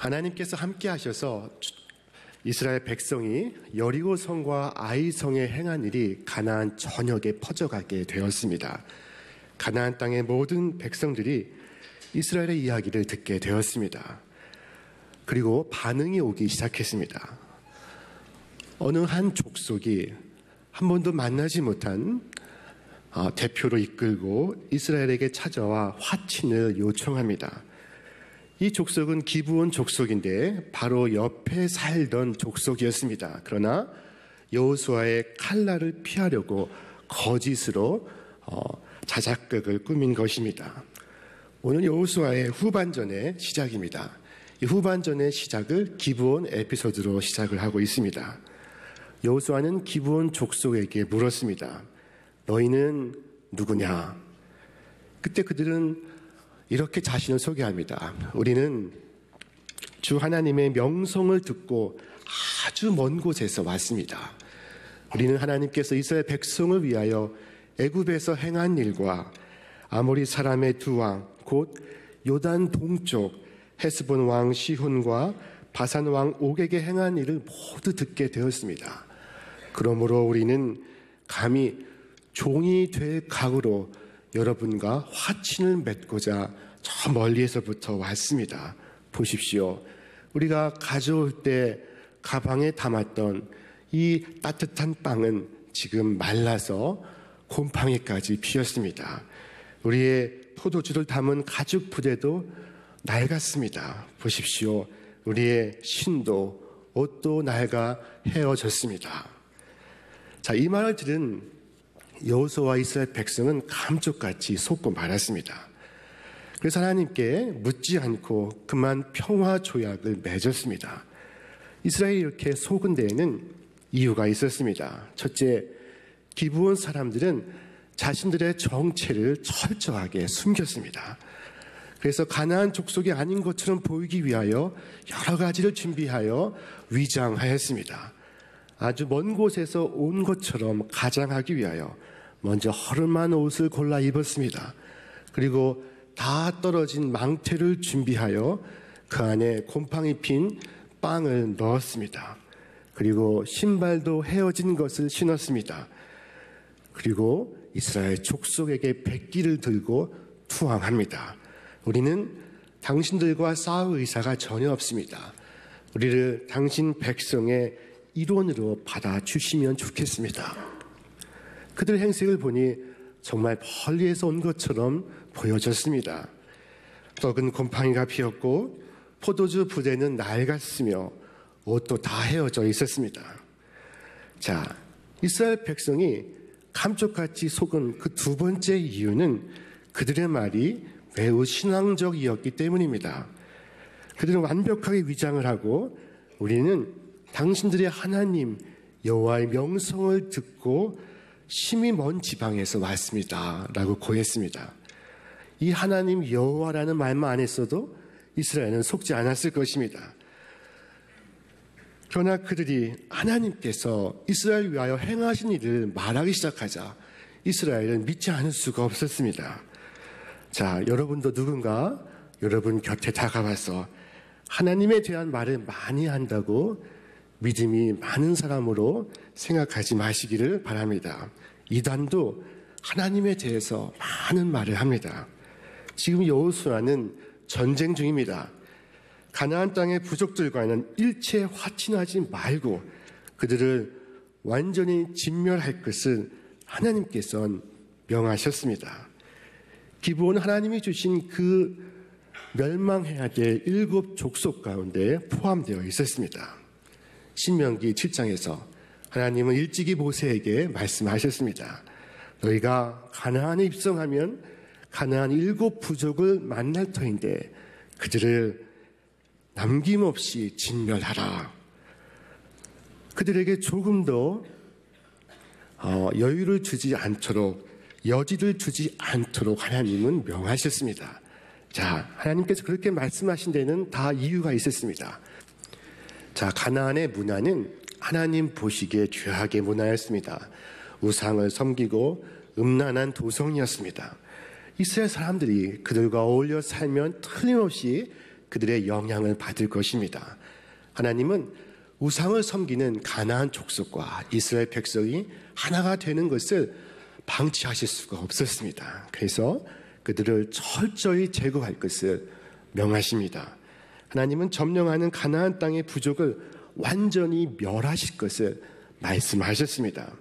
하나님께서 함께 하셔서 이스라엘 백성이 여리고 성과 아이 성에 행한 일이 가나안 전역에 퍼져가게 되었습니다. 가나안 땅의 모든 백성들이 이스라엘의 이야기를 듣게 되었습니다. 그리고 반응이 오기 시작했습니다. 어느 한 족속이 한 번도 만나지 못한 대표로 이끌고 이스라엘에게 찾아와 화친을 요청합니다. 이 족속은 기브온 족속인데 바로 옆에 살던 족속이었습니다. 그러나 여호수아의 칼날을 피하려고 거짓으로 자작극을 꾸민 것입니다. 오늘 여호수아의 후반전의 시작입니다. 이 후반전의 시작을 기브온 에피소드로 시작을 하고 있습니다. 여호수아는 기브온 족속에게 물었습니다. 너희는 누구냐? 그때 그들은 이렇게 자신을 소개합니다. 우리는 주 하나님의 명성을 듣고 아주 먼 곳에서 왔습니다. 우리는 하나님께서 이스라엘 백성을 위하여 애굽에서 행한 일과 아모리 사람의 두 왕, 곧 요단 동쪽 헤스본 왕 시혼과 바산 왕 옥에게 행한 일을 모두 듣게 되었습니다. 그러므로 우리는 감히 종이 될 각오로 여러분과 화친을 맺고자 저 멀리에서부터 왔습니다. 보십시오. 우리가 가져올 때 가방에 담았던 이 따뜻한 빵은 지금 말라서 곰팡이까지 피었습니다. 우리의 포도주를 담은 가죽 부대도 낡았습니다. 보십시오. 우리의 신도 옷도 낡아 헤어졌습니다. 자, 이 말을 들은 여호수아와 이스라엘 백성은 감쪽같이 속고 말았습니다. 그래서 하나님께 묻지 않고 그만 평화 조약을 맺었습니다. 이스라엘이 이렇게 속은 데에는 이유가 있었습니다. 첫째, 기브온 사람들은 자신들의 정체를 철저하게 숨겼습니다. 그래서 가나안 족속이 아닌 것처럼 보이기 위하여 여러 가지를 준비하여 위장하였습니다. 아주 먼 곳에서 온 것처럼 가장하기 위하여 먼저 허름한 옷을 골라 입었습니다. 그리고 다 떨어진 망태를 준비하여 그 안에 곰팡이 핀 빵을 넣었습니다. 그리고 신발도 헤어진 것을 신었습니다. 그리고 이스라엘 족속에게 백기를 들고 투항합니다. 우리는 당신들과 싸울 의사가 전혀 없습니다. 우리를 당신 백성의 일원으로 받아주시면 좋겠습니다. 그들 행색을 보니 정말 멀리에서 온 것처럼 보여졌습니다. 떡은 곰팡이가 피었고 포도주 부대는 낡았으며 옷도 다 헤어져 있었습니다. 자, 이스라엘 백성이 감쪽같이 속은 그 두 번째 이유는 그들의 말이 매우 신앙적이었기 때문입니다. 그들은 완벽하게 위장을 하고 우리는 당신들의 하나님 여호와의 명성을 듣고 심히 먼 지방에서 왔습니다 라고 고했습니다. 이 하나님 여호와라는 말만 안 했어도 이스라엘은 속지 않았을 것입니다. 그러나 그들이 하나님께서 이스라엘 위하여 행하신 일을 말하기 시작하자 이스라엘은 믿지 않을 수가 없었습니다. 자, 여러분도 누군가 여러분 곁에 다가와서 하나님에 대한 말을 많이 한다고 믿음이 많은 사람으로 생각하지 마시기를 바랍니다. 이단도 하나님에 대해서 많은 말을 합니다. 지금 여호수아는 전쟁 중입니다. 가나안 땅의 부족들과는 일체 화친하지 말고 그들을 완전히 진멸할 것을 하나님께서는 명하셨습니다. 기브온은 하나님이 주신 그 멸망해야 될 7 족속 가운데 포함되어 있었습니다. 신명기 7장에서 하나님은 일찍이 모세에게 말씀하셨습니다. 너희가 가나안에 입성하면 가나안 7 부족을 만날 터인데 그들을 남김없이 진멸하라. 그들에게 조금 더 여유를 주지 않도록 여지를 주지 않도록 하나님은 명하셨습니다. 자, 하나님께서 그렇게 말씀하신 데는 다 이유가 있었습니다. 자, 가나안의 문화는 하나님 보시기에 죄악의 문화였습니다. 우상을 섬기고 음란한 도성이었습니다. 이스라엘 사람들이 그들과 어울려 살면 틀림없이 그들의 영향을 받을 것입니다. 하나님은 우상을 섬기는 가나안 족속과 이스라엘 백성이 하나가 되는 것을 방치하실 수가 없었습니다. 그래서 그들을 철저히 제거할 것을 명하십니다. 하나님은 점령하는 가나안 땅의 부족을 완전히 멸하실 것을 말씀하셨습니다.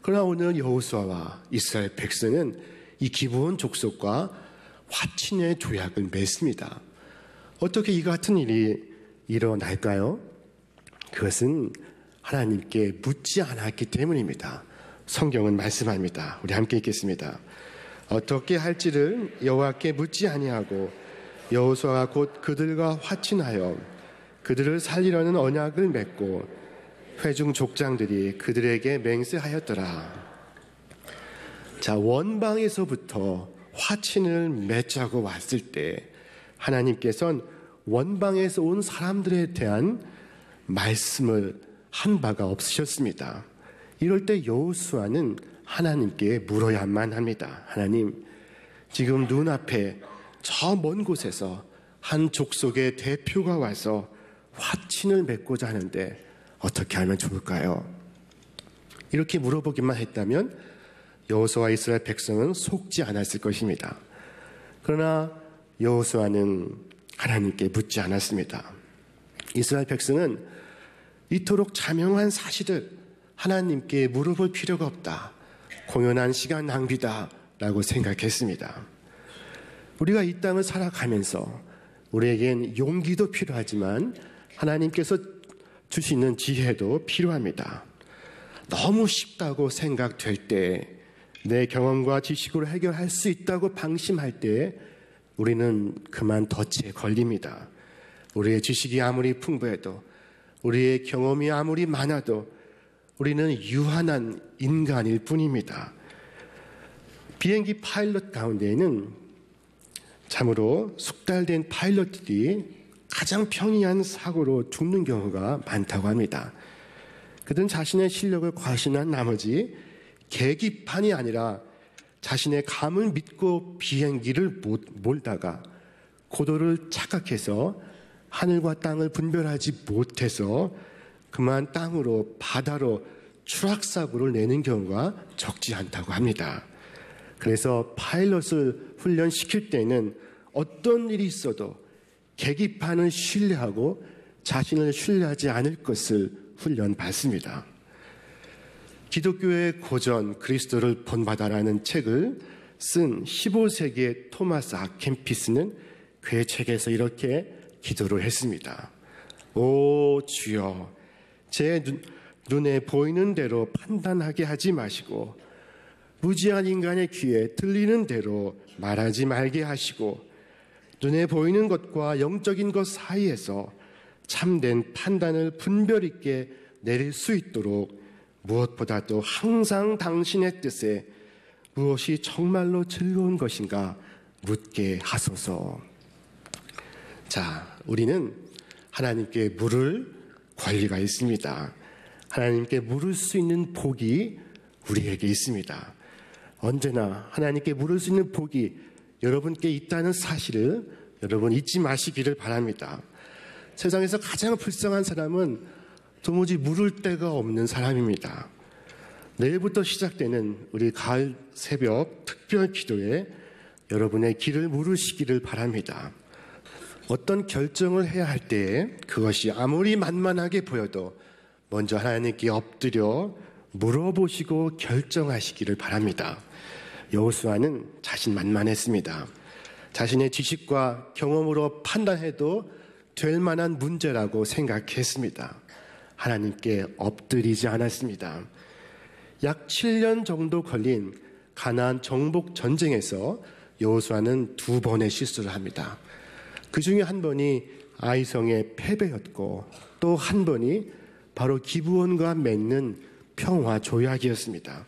그러나 오늘 여호수아와 이스라엘 백성은 이 기브온 족속과 화친의 조약을 맺습니다. 어떻게 이 같은 일이 일어날까요? 그것은 하나님께 묻지 않았기 때문입니다. 성경은 말씀합니다. 우리 함께 읽겠습니다. 어떻게 할지를 여호와께 묻지 아니하고 여호수아가 곧 그들과 화친하여 그들을 살리려는 언약을 맺고 회중 족장들이 그들에게 맹세하였더라. 자, 원방에서부터 화친을 맺자고 왔을 때 하나님께서는 원방에서 온 사람들에 대한 말씀을 한 바가 없으셨습니다. 이럴 때 여호수아는 하나님께 물어야만 합니다. 하나님, 지금 눈앞에 저 먼 곳에서 한 족속의 대표가 와서 화친을 맺고자 하는데 어떻게 하면 좋을까요? 이렇게 물어보기만 했다면 여호수아와 이스라엘 백성은 속지 않았을 것입니다. 그러나 여호수아는 하나님께 묻지 않았습니다. 이스라엘 백성은 이토록 자명한 사실을 하나님께 물어볼 필요가 없다. 공연한 시간 낭비다 라고 생각했습니다. 우리가 이 땅을 살아가면서 우리에겐 용기도 필요하지만 하나님께서 주시는 지혜도 필요합니다. 너무 쉽다고 생각될 때, 내 경험과 지식으로 해결할 수 있다고 방심할 때 우리는 그만 덫에 걸립니다. 우리의 지식이 아무리 풍부해도, 우리의 경험이 아무리 많아도 우리는 유한한 인간일 뿐입니다. 비행기 파일럿 가운데에는 참으로 숙달된 파일럿들이 가장 평이한 사고로 죽는 경우가 많다고 합니다. 그들은 자신의 실력을 과신한 나머지 계기판이 아니라 자신의 감을 믿고 비행기를 몰다가 고도를 착각해서 하늘과 땅을 분별하지 못해서 그만 땅으로, 바다로 추락사고를 내는 경우가 적지 않다고 합니다. 그래서 파일럿을 훈련시킬 때는 어떤 일이 있어도 계기판을 신뢰하고 자신을 신뢰하지 않을 것을 훈련받습니다. 기독교의 고전 그리스도를 본받아라는 책을 쓴 15세기의 토마스 아켄피스는 그의 책에서 이렇게 기도를 했습니다. 오 주여, 제 눈에 보이는 대로 판단하게 하지 마시고 무지한 인간의 귀에 들리는 대로 말하지 말게 하시고 눈에 보이는 것과 영적인 것 사이에서 참된 판단을 분별 있게 내릴 수 있도록 무엇보다도 항상 당신의 뜻에 무엇이 정말로 즐거운 것인가 묻게 하소서. 자, 우리는 하나님께 물을 권리가 있습니다. 하나님께 물을 수 있는 복이 우리에게 있습니다. 언제나 하나님께 물을 수 있는 복이 여러분께 있다는 사실을 여러분 잊지 마시기를 바랍니다. 세상에서 가장 불쌍한 사람은 도무지 물을 데가 없는 사람입니다. 내일부터 시작되는 우리 가을 새벽 특별 기도에 여러분의 길을 물으시기를 바랍니다. 어떤 결정을 해야 할 때에 그것이 아무리 만만하게 보여도 먼저 하나님께 엎드려 물어보시고 결정하시기를 바랍니다. 여호수아는 자신만만했습니다. 자신의 지식과 경험으로 판단해도 될 만한 문제라고 생각했습니다. 하나님께 엎드리지 않았습니다. 약 7년 정도 걸린 가나안 정복 전쟁에서 여호수아는 2번의 실수를 합니다. 그 중에 한 번이 아이성의 패배였고 또 한 번이 바로 기브온과 맺는 평화 조약이었습니다.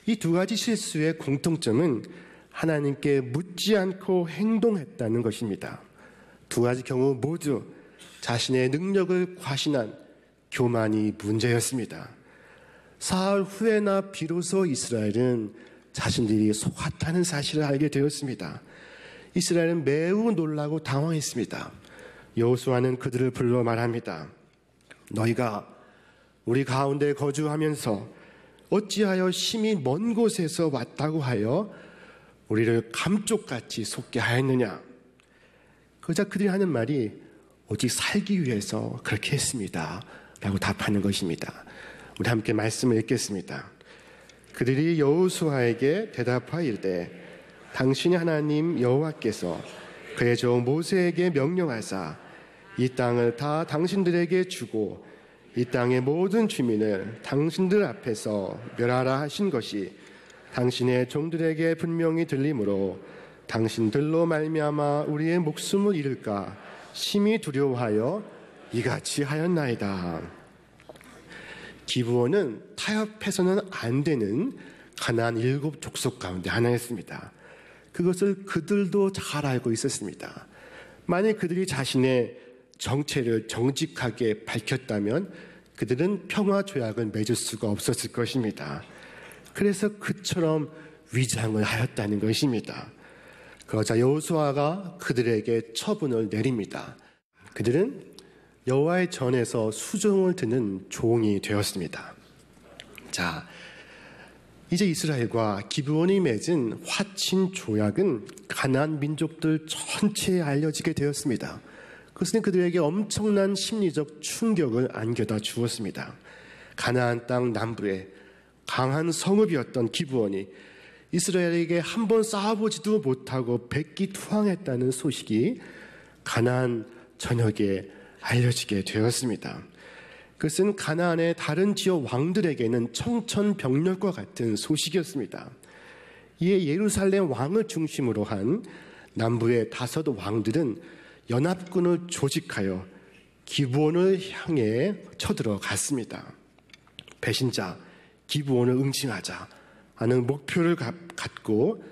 이 두 가지 실수의 공통점은 하나님께 묻지 않고 행동했다는 것입니다. 두 가지 경우 모두 자신의 능력을 과신한 교만이 문제였습니다. 사흘 후에나 비로소 이스라엘은 자신들이 속았다는 사실을 알게 되었습니다. 이스라엘은 매우 놀라고 당황했습니다. 여호수아는 그들을 불러 말합니다. 너희가 우리 가운데 거주하면서 어찌하여 심히 먼 곳에서 왔다고 하여 우리를 감쪽같이 속게 하였느냐. 그러자 그들이 하는 말이 오직 살기 위해서 그렇게 했습니다 라고 답하는 것입니다. 우리 함께 말씀을 읽겠습니다. 그들이 여호수아에게 대답하이르되 당신의 하나님 여호와께서 그의 종 모세에게 명령하사 이 땅을 다 당신들에게 주고 이 땅의 모든 주민을 당신들 앞에서 멸하라 하신 것이 당신의 종들에게 분명히 들리므로 당신들로 말미암아 우리의 목숨을 잃을까 심히 두려워하여 이같이 하였나이다. 기브온은 타협해서는 안 되는 가나안 7 족속 가운데 하나였습니다. 그것을 그들도 잘 알고 있었습니다. 만약 그들이 자신의 정체를 정직하게 밝혔다면 그들은 평화 조약을 맺을 수가 없었을 것입니다. 그래서 그처럼 위장을 하였다는 것입니다. 그러자 여호수아가 그들에게 처분을 내립니다. 그들은 여호와의 전에서 수종을 듣는 종이 되었습니다. 자, 이제 이스라엘과 기브온이 맺은 화친 조약은 가나안 민족들 전체에 알려지게 되었습니다. 그것은 그들에게 엄청난 심리적 충격을 안겨다 주었습니다. 가나안 땅 남부에 강한 성읍이었던 기브온이 이스라엘에게 한 번 싸워보지도 못하고 백기투항했다는 소식이 가나안 전역에 알려지게 되었습니다. 그것은 가나안의 다른 지역 왕들에게는 청천벽력과 같은 소식이었습니다. 이에 예루살렘 왕을 중심으로 한 남부의 5 왕들은 연합군을 조직하여 기브온을 향해 쳐들어갔습니다. 배신자 기브온을 응징하자 하는 목표를 갖고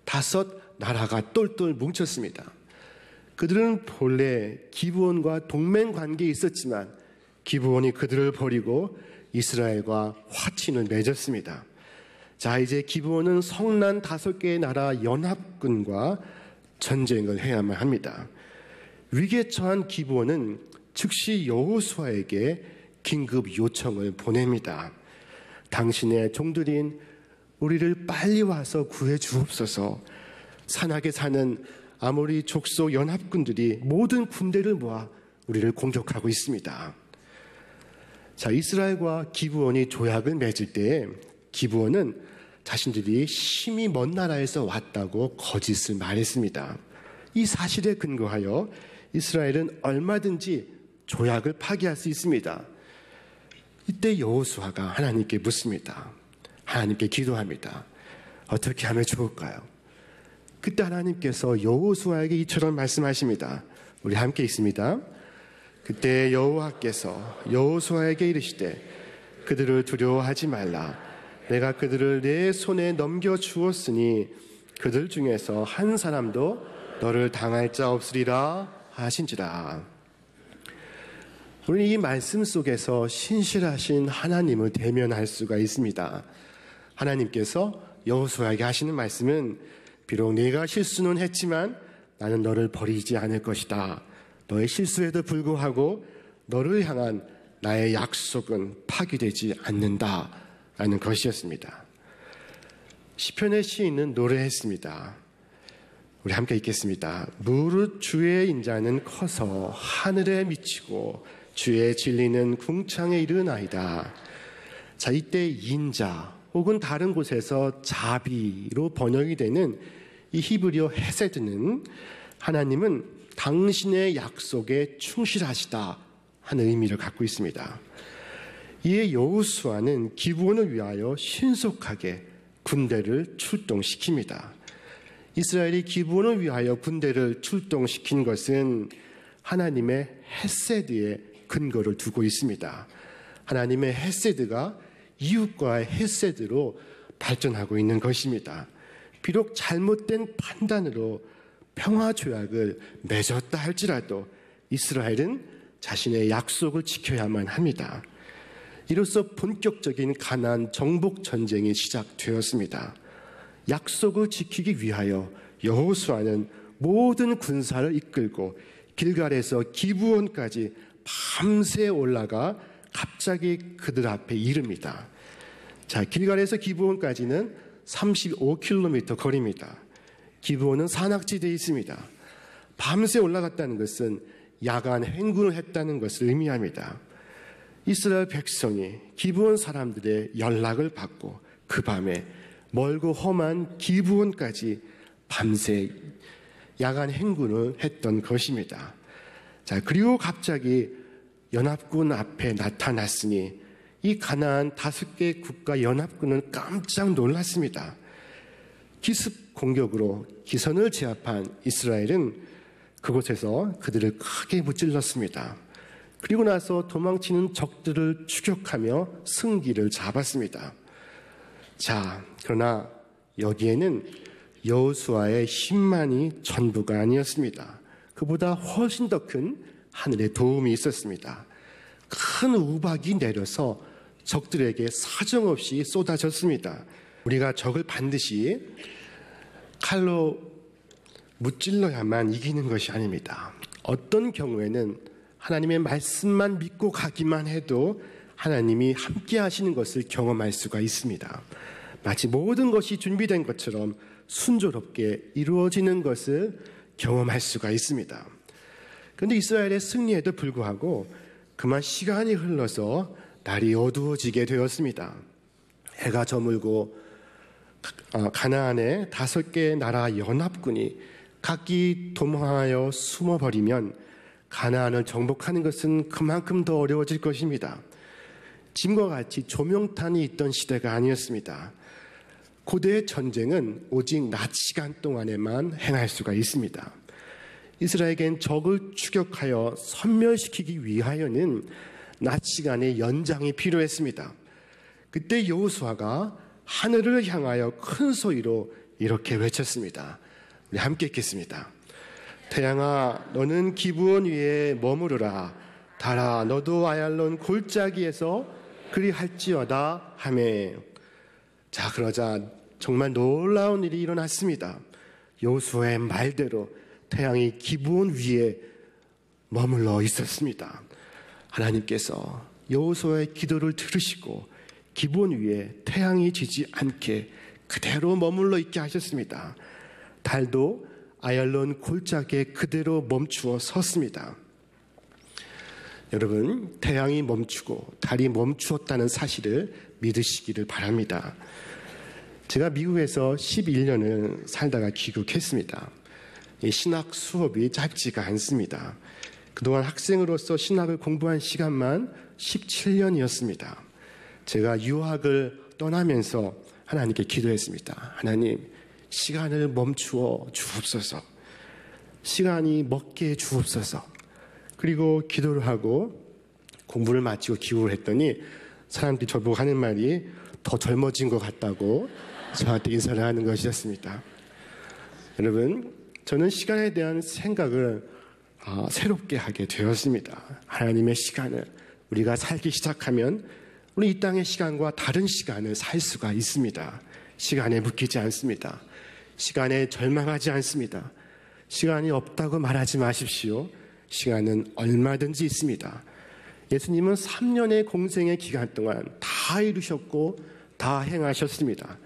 5 나라가 똘똘 뭉쳤습니다. 그들은 본래 기브온과 동맹 관계에 있었지만 기브온이 그들을 버리고 이스라엘과 화친을 맺었습니다. 자, 이제 기브온은 성난 5개의 나라 연합군과 전쟁을 해야만 합니다. 위기에 처한 기브온은 즉시 여호수아에게 긴급 요청을 보냅니다. 당신의 종들인 우리를 빨리 와서 구해 주옵소서. 산악에 사는 아모리 족속 연합군들이 모든 군대를 모아 우리를 공격하고 있습니다. 자, 이스라엘과 기브온이 조약을 맺을 때 기브온은 자신들이 심히 먼 나라에서 왔다고 거짓을 말했습니다. 이 사실에 근거하여 이스라엘은 얼마든지 조약을 파기할 수 있습니다. 이때 여호수아가 하나님께 묻습니다. 하나님께 기도합니다. 어떻게 하면 좋을까요? 그때 하나님께서 여호수아에게 이처럼 말씀하십니다. 우리 함께 읽습니다. 그때 여호와께서 여호수아에게 이르시되 그들을 두려워하지 말라. 내가 그들을 내 손에 넘겨주었으니 그들 중에서 한 사람도 너를 당할 자 없으리라 하신지라. 우리는 이 말씀 속에서 신실하신 하나님을 대면할 수가 있습니다. 하나님께서 여호수아에게 하시는 말씀은 비록 네가 실수는 했지만 나는 너를 버리지 않을 것이다. 너의 실수에도 불구하고 너를 향한 나의 약속은 파기되지 않는다 라는 것이었습니다. 시편의 시인은 노래했습니다. 우리 함께 읽겠습니다. 무릇 주의 인자는 커서 하늘에 미치고 주의 진리는 궁창에 이르나이다. 자, 이때 인자 혹은 다른 곳에서 자비로 번역이 되는 이 히브리어 헤세드는 하나님은 당신의 약속에 충실하시다 하는 의미를 갖고 있습니다. 이에 여호수아는 기브온을 위하여 신속하게 군대를 출동시킵니다. 이스라엘이 기브온을 위하여 군대를 출동시킨 것은 하나님의 헤세드에 근거를 두고 있습니다. 하나님의 헤세드가 이웃과의 헤세드로 발전하고 있는 것입니다. 비록 잘못된 판단으로 평화조약을 맺었다 할지라도 이스라엘은 자신의 약속을 지켜야만 합니다. 이로써 본격적인 가나안 정복 전쟁이 시작되었습니다. 약속을 지키기 위하여 여호수아는 모든 군사를 이끌고 길갈에서 기브온까지 밤새 올라가 갑자기 그들 앞에 이릅니다. 자, 길갈에서 기브온까지는 35km 거리입니다. 기브온은 산악지대에 있습니다. 밤새 올라갔다는 것은 야간 행군을 했다는 것을 의미합니다. 이스라엘 백성이 기브온 사람들의 연락을 받고 그 밤에 멀고 험한 기브온까지 밤새 야간 행군을 했던 것입니다. 자, 그리고 갑자기 연합군 앞에 나타났으니 이 가나안 5개 국가 연합군은 깜짝 놀랐습니다. 기습 공격으로 기선을 제압한 이스라엘은 그곳에서 그들을 크게 무찔렀습니다. 그리고 나서 도망치는 적들을 추격하며 승기를 잡았습니다. 자, 그러나 여기에는 여호수아의 힘만이 전부가 아니었습니다. 그보다 훨씬 더 큰 하늘의 도움이 있었습니다. 큰 우박이 내려서 적들에게 사정없이 쏟아졌습니다. 우리가 적을 반드시 칼로 무찔러야만 이기는 것이 아닙니다. 어떤 경우에는 하나님의 말씀만 믿고 가기만 해도 하나님이 함께 하시는 것을 경험할 수가 있습니다. 마치 모든 것이 준비된 것처럼 순조롭게 이루어지는 것을 경험할 수가 있습니다. 그런데 이스라엘의 승리에도 불구하고 그만 시간이 흘러서 날이 어두워지게 되었습니다. 해가 저물고 가나안의 5개의 나라 연합군이 각기 도망하여 숨어버리면 가나안을 정복하는 것은 그만큼 더 어려워질 것입니다. 지금과 같이 조명탄이 있던 시대가 아니었습니다. 고대의 전쟁은 오직 낮 시간 동안에만 행할 수가 있습니다. 이스라엘에겐 적을 추격하여 섬멸시키기 위하여는 낮 시간의 연장이 필요했습니다. 그때 여호수아가 하늘을 향하여 큰 소리로 이렇게 외쳤습니다. 우리 함께 읽겠습니다. 태양아, 너는 기브온 위에 머무르라. 달아, 너도 아얄론 골짜기에서 그리할지어다 하매. 자, 그러자 정말 놀라운 일이 일어났습니다. 여호수아의 말대로 태양이 기브온 위에 머물러 있었습니다. 하나님께서 여호수아의 기도를 들으시고 기브온 위에 태양이 지지 않게 그대로 머물러 있게 하셨습니다. 달도 아얄론 골짜기에 그대로 멈추어 섰습니다. 여러분, 태양이 멈추고 달이 멈추었다는 사실을 믿으시기를 바랍니다. 제가 미국에서 11년을 살다가 귀국했습니다. 신학 수업이 짧지가 않습니다. 그동안 학생으로서 신학을 공부한 시간만 17년이었습니다. 제가 유학을 떠나면서 하나님께 기도했습니다. 하나님, 시간을 멈추어 주옵소서. 시간이 먹게 주옵소서. 그리고 기도를 하고 공부를 마치고 귀국을 했더니 사람들이 저보고 하는 말이 더 젊어진 것 같다고 저한테 인사를 하는 것이었습니다. 여러분, 저는 시간에 대한 생각을 새롭게 하게 되었습니다. 하나님의 시간을 우리가 살기 시작하면 우리 이 땅의 시간과 다른 시간을 살 수가 있습니다. 시간에 묶이지 않습니다. 시간에 절망하지 않습니다. 시간이 없다고 말하지 마십시오. 시간은 얼마든지 있습니다. 예수님은 3년의 공생의 기간 동안 다 이루셨고 다 행하셨습니다.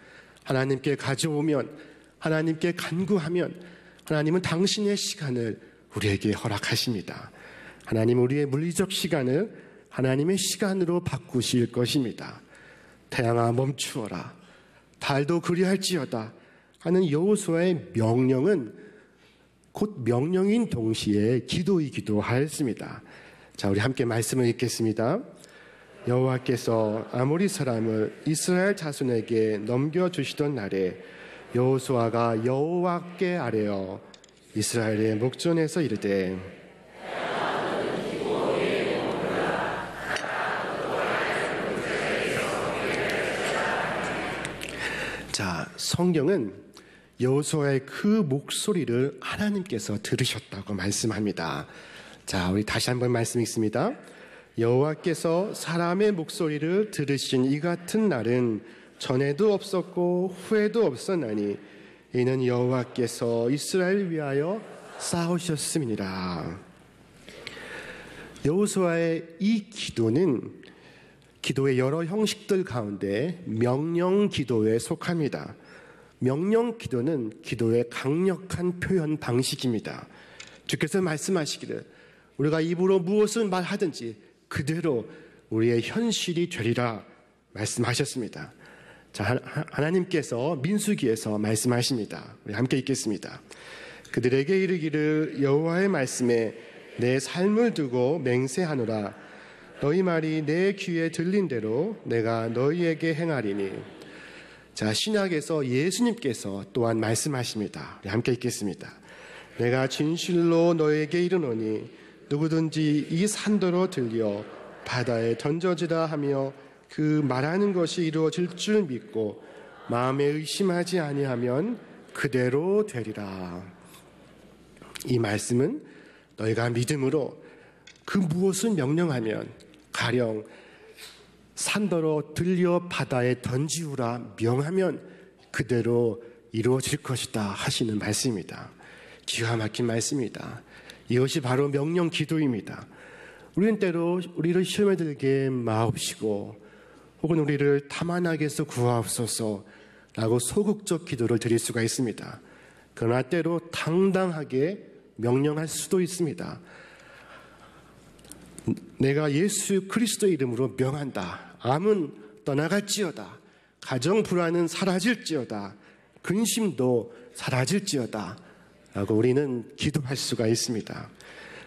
하나님께 가져오면, 하나님께 간구하면 하나님은 당신의 시간을 우리에게 허락하십니다. 하나님은 우리의 물리적 시간을 하나님의 시간으로 바꾸실 것입니다. 태양아 멈추어라. 달도 그리할지어다 하는 여호수아의 명령은 곧 명령인 동시에 기도이기도 하였습니다. 자, 우리 함께 말씀을 읽겠습니다. 여호와께서 아모리 사람을 이스라엘 자손에게 넘겨주시던 날에 여호수아가 여호와께 아뢰어 이스라엘의 목전에서 이르되 자, 성경은 여호수아의 그 목소리를 하나님께서 들으셨다고 말씀합니다. 자, 우리 다시 한번 말씀 읽습니다. 여호와께서 사람의 목소리를 들으신 이 같은 날은 전에도 없었고 후에도 없었나니 이는 여호와께서 이스라엘을 위하여 싸우셨음이니라. 여호수아의 이 기도는 기도의 여러 형식들 가운데 명령 기도에 속합니다. 명령 기도는 기도의 강력한 표현 방식입니다. 주께서 말씀하시기를 우리가 입으로 무엇을 말하든지 그대로 우리의 현실이 되리라 말씀하셨습니다. 자, 하나님께서 민수기에서 말씀하십니다. 우리 함께 읽겠습니다. 그들에게 이르기를 여호와의 말씀에 내 삶을 두고 맹세하노라. 너희 말이 내 귀에 들린 대로 내가 너희에게 행하리니. 자, 신약에서 예수님께서 또한 말씀하십니다. 우리 함께 읽겠습니다. 내가 진실로 너에게 이르노니 누구든지 이 산더러 들려 바다에 던져지라 하며 그 말하는 것이 이루어질 줄 믿고 마음에 의심하지 아니하면 그대로 되리라. 이 말씀은 너희가 믿음으로 그 무엇을 명령하면 가령 산더러 들려 바다에 던지우라 명하면 그대로 이루어질 것이다 하시는 말씀입니다. 기가 막힌 말씀입니다. 이것이 바로 명령 기도입니다. 우리는 때로 우리를 시험에 들게 마옵시고 혹은 우리를 탐안하게서 구하옵소서 라고 소극적 기도를 드릴 수가 있습니다. 그러나 때로 당당하게 명령할 수도 있습니다. 내가 예수 그리스도의 이름으로 명한다. 암은 떠나갈지어다. 가정 불안은 사라질지어다. 근심도 사라질지어다. 라고 우리는 기도할 수가 있습니다.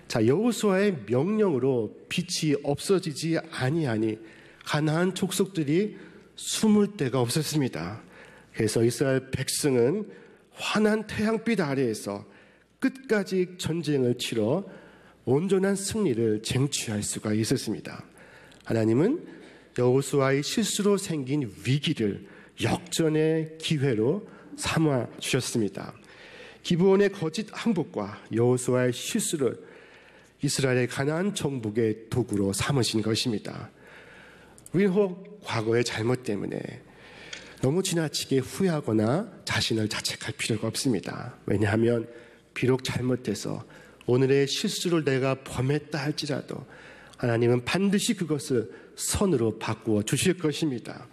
자, 여호수아의 명령으로 빛이 없어지지 아니하니 가나안 족속들이 숨을 데가 없었습니다. 그래서 이스라엘 백성은 환한 태양빛 아래에서 끝까지 전쟁을 치러 온전한 승리를 쟁취할 수가 있었습니다. 하나님은 여호수아의 실수로 생긴 위기를 역전의 기회로 삼아 주셨습니다. 기브온의 거짓 항복과 여호수아의 실수를 이스라엘의 가나안 정복의 도구로 삼으신 것입니다. 우리는 혹 과거의 잘못 때문에 너무 지나치게 후회하거나 자신을 자책할 필요가 없습니다. 왜냐하면 비록 잘못해서 오늘의 실수를 내가 범했다 할지라도 하나님은 반드시 그것을 선으로 바꾸어 주실 것입니다.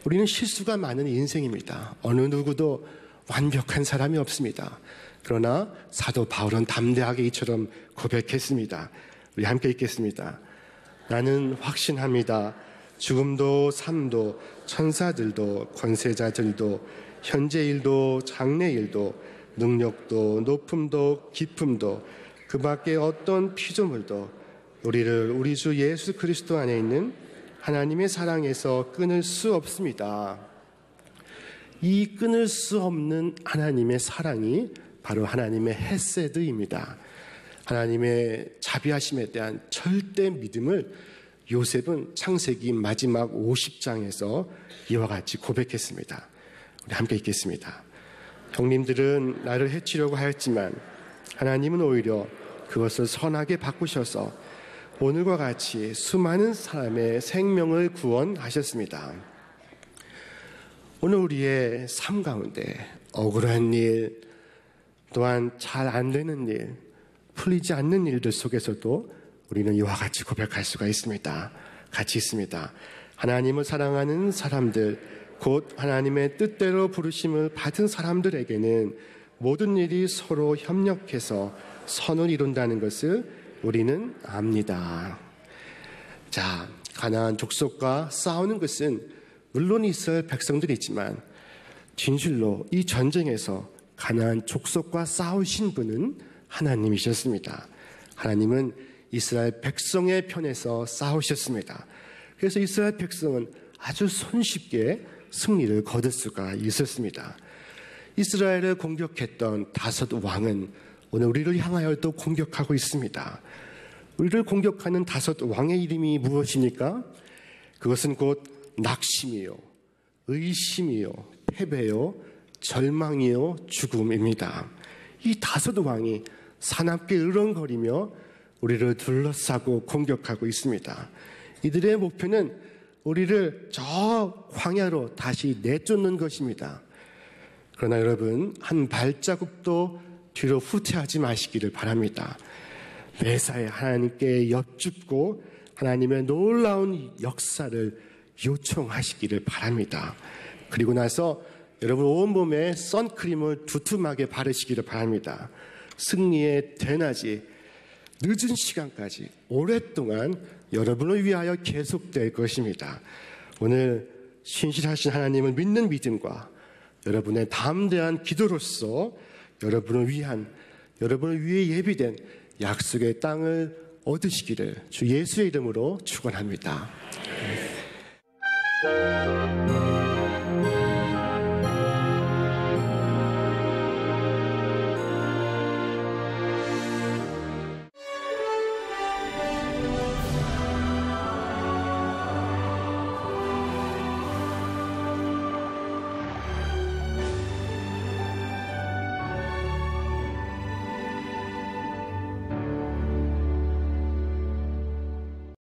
우리는 실수가 많은 인생입니다. 어느 누구도 완벽한 사람이 없습니다. 그러나 사도 바울은 담대하게 이처럼 고백했습니다. 우리 함께 읽겠습니다. 나는 확신합니다. 죽음도 삶도 천사들도 권세자들도 현재 일도 장래 일도 능력도 높음도 깊음도 그 밖에 어떤 피조물도 우리를 우리 주 예수 그리스도 안에 있는 하나님의 사랑에서 끊을 수 없습니다. 이 끊을 수 없는 하나님의 사랑이 바로 하나님의 헤세드입니다. 하나님의 자비하심에 대한 절대 믿음을 요셉은 창세기 마지막 50장에서 이와 같이 고백했습니다. 우리 함께 읽겠습니다. 형님들은 나를 해치려고 하였지만 하나님은 오히려 그것을 선하게 바꾸셔서 오늘과 같이 수많은 사람의 생명을 구원하셨습니다. 오늘 우리의 삶 가운데 억울한 일, 또한 잘 안 되는 일, 풀리지 않는 일들 속에서도 우리는 이와 같이 고백할 수가 있습니다. 같이 있습니다. 하나님을 사랑하는 사람들, 곧 하나님의 뜻대로 부르심을 받은 사람들에게는 모든 일이 서로 협력해서 선을 이룬다는 것을 우리는 압니다. 자, 가나안 족속과 싸우는 것은 물론 이스라엘 백성들이지만 진실로 이 전쟁에서 가나안 족속과 싸우신 분은 하나님이셨습니다. 하나님은 이스라엘 백성의 편에서 싸우셨습니다. 그래서 이스라엘 백성은 아주 손쉽게 승리를 거둘 수가 있었습니다. 이스라엘을 공격했던 다섯 왕은 오늘 우리를 향하여도 공격하고 있습니다. 우리를 공격하는 다섯 왕의 이름이 무엇입니까? 그것은 곧 낙심이요, 의심이요, 패배요, 절망이요, 죽음입니다. 이 다섯 왕이 사납게 으렁거리며 우리를 둘러싸고 공격하고 있습니다. 이들의 목표는 우리를 저 광야로 다시 내쫓는 것입니다. 그러나 여러분, 한 발자국도 뒤로 후퇴하지 마시기를 바랍니다. 매사에 하나님께 여쭙고 하나님의 놀라운 역사를 요청하시기를 바랍니다. 그리고 나서 여러분 온몸에 선크림을 두툼하게 바르시기를 바랍니다. 승리의 대낮이 늦은 시간까지 오랫동안 여러분을 위하여 계속될 것입니다. 오늘 신실하신 하나님을 믿는 믿음과 여러분의 담대한 기도로서 여러분을 위해 예비된 약속의 땅을 얻으시기를 주 예수의 이름으로 축원합니다.